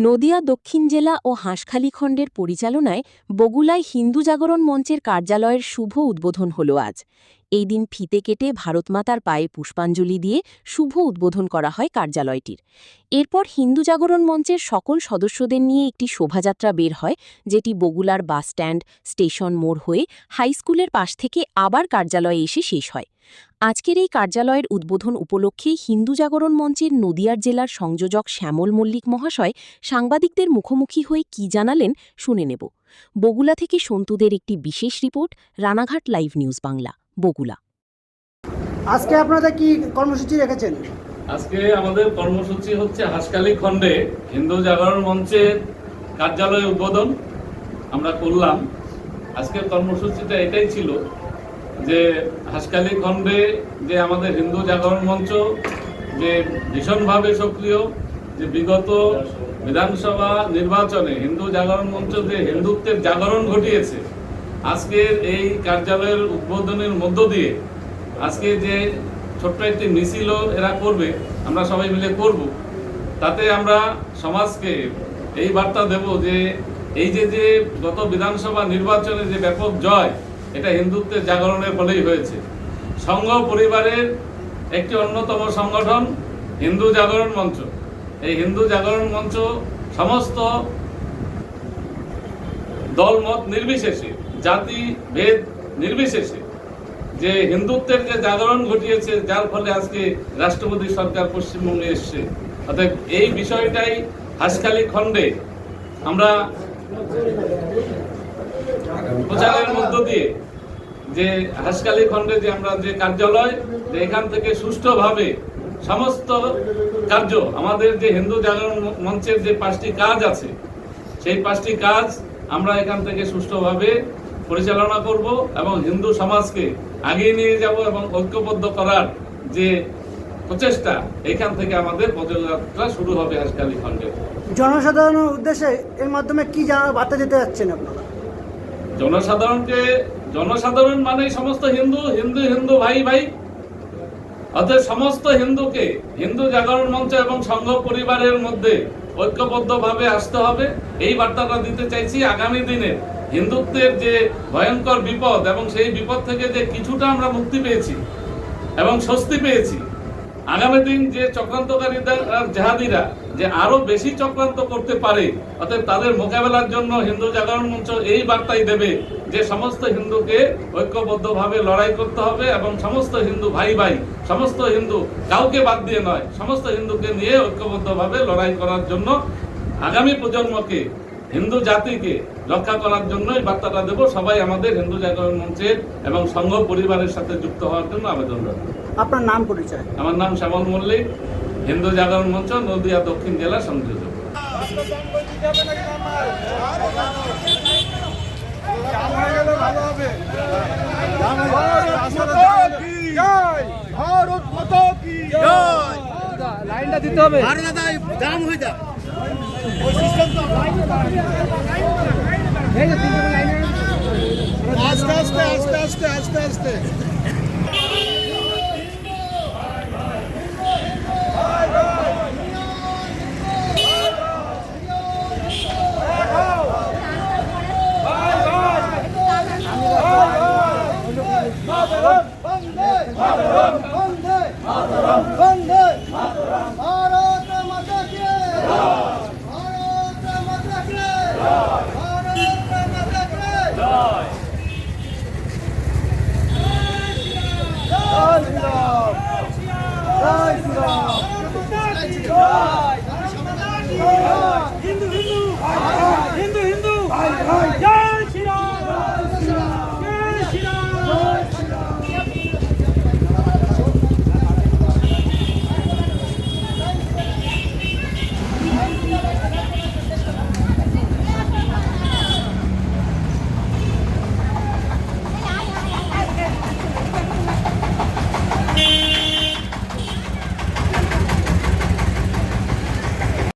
নদিয়া দক্ষিণ জেলা ও হাঁসখালি খণ্ডের পরিচালনায় বগুলায় হিন্দু জাগরণ মঞ্চের কার্যালয়ের শুভ উদ্বোধন হল আজ। এই দিন ফিতে কেটে ভারতমাতার পায়ে পুষ্পাঞ্জলি দিয়ে শুভ উদ্বোধন করা হয় কার্যালয়টির। এরপর হিন্দু জাগরণ মঞ্চের সকল সদস্যদের নিয়ে একটি শোভাযাত্রা বের হয়, যেটি বগুলার বাসস্ট্যান্ড স্টেশন মোড় হয়ে হাইস্কুলের পাশ থেকে আবার কার্যালয়ে এসে শেষ হয়। আজকের এই কার্যালয়ের উদ্বোধন উপলক্ষে হিন্দু জাগরণ মঞ্চের নদিয়ার জেলার সংযোজক শ্যামল মল্লিক মহাশয় সাংবাদিকদের মুখোমুখি হয়ে কি জানালেন শুনে নেব। বগুলা থেকে সন্তুদের একটি বিশেষ report, Ranaghat live news Bangla, Bagula. আজকে আপনারা কি কর্মসূচি রেখেছেন? আজকে আমাদের কর্মসূচি হচ্ছে হাঁসখালি খণ্ডে হিন্দু জাগরণ মঞ্চের কার্যালয় উদ্বোধন আমরা করলাম। আজকের কর্মসূচিটা এটাই ছিল যে হাঁসখালি খণ্ডে যে আমাদের হিন্দু জাগরণ মঞ্চ যে ভীষণভাবে সক্রিয়, যে বিগত বিধানসভা নির্বাচনে হিন্দু জাগরণ মঞ্চ যে হিন্দুত্বের জাগরণ ঘটিয়েছে, আজকের এই কার্যালয়ের উদ্বোধনের মধ্য দিয়ে আজকে যে ছোট্ট একটি মিছিল এরা করবে, আমরা সবাই মিলে করব, তাতে আমরা সমাজকে এই বার্তা দেব যে এই যে গত বিধানসভা নির্বাচনে যে ব্যাপক জয়, এটা হিন্দুত্বের জাগরণের ফলেই হয়েছে। সংঘ পরিবারের একটি অন্যতম সংগঠন হিন্দু জাগরণ মঞ্চ। এই হিন্দু জাগরণ মঞ্চ সমস্ত দলমত নির্বিশেষে, জাতি ভেদ নির্বিশেষে যে হিন্দুত্বের যে জাগরণ ঘটিয়েছে, যার ফলে আজকে রাষ্ট্রপতি সরকার পশ্চিমবঙ্গে এসছে। অর্থাৎ এই বিষয়টাই হাঁসখালি খণ্ডে আমরা প্রচারের মধ্য দিয়ে যে হাঁসখালি খণ্ডে যে আমরা যে কার্যালয়, যে এখান থেকে সুষ্ঠুভাবে সমস্ত কার্য, আমাদের যে হিন্দু জাগরণ মঞ্চের যে 5টি কাজ আছে, সেই 5টি কাজ আমরা এখান থেকে সুষ্ঠুভাবে পরিচালনা করব এবং হিন্দু সমাজকে এগিয়ে নিয়ে যাব এবং ঐক্যবদ্ধ করার যে প্রচেষ্টা, এখান থেকে আমাদের পদযাত্রা শুরু হবে হাঁসখালি খণ্ডে। জনসাধারণের উদ্দেশ্যে এর মাধ্যমে কি বার্তা দিতে যাচ্ছেন আপনারা? জনসাধারণ মানে সমস্ত হিন্দু হিন্দু হিন্দু ভাই ভাই, অর্থাৎ সমস্ত হিন্দুকে হিন্দু জাগরণ মঞ্চ এবং সংঘ পরিবারের মধ্যে ঐক্যবদ্ধভাবে আসতে হবে, এই বার্তাটা দিতে চাইছি। আগামী দিনে হিন্দুত্বের যে ভয়ঙ্কর বিপদ এবং সেই বিপদ থেকে যে কিছুটা আমরা মুক্তি পেয়েছি এবং স্বস্তি পেয়েছি, আগামী দিন যে চক্রান্তকারীরা জেহাদিরা যে আরো বেশি চক্রান্ত করতে পারে, অর্থাৎ তাদের মোকাবেলার জন্য হিন্দু জাগরণ মঞ্চ এই বার্তাই দেবে যে সমস্ত হিন্দুকে ঐক্যবদ্ধভাবে লড়াই করতে হবে এবং সমস্ত হিন্দু ভাই ভাই, সমস্ত হিন্দু কাউকে বাদ দিয়ে নয়, সমস্ত হিন্দুকে নিয়ে ঐক্যবদ্ধভাবে লড়াই করার জন্য আগামী প্রজন্মকে, হিন্দু জাতিকে রক্ষা করার জন্য এই বার্তাটা দেব। সবাই আমাদের হিন্দু জাগরণ মঞ্চের এবং সংঘ পরিবারের সাথে যুক্ত হওয়ার জন্য আবেদন রাখব। আপনার নাম পরিচয়? আমার নাম শ্যামল মল্লিক, হিন্দু জাগরণ মঞ্চ নদিয়া দক্ষিণ জেলা সংযোজক। লাইনটা দিতে হবে। আস্তে আস্তে আস্তে আস্তে আস্তে আস্তে হিন্দু হিন্দু হিন্দু হিন্দু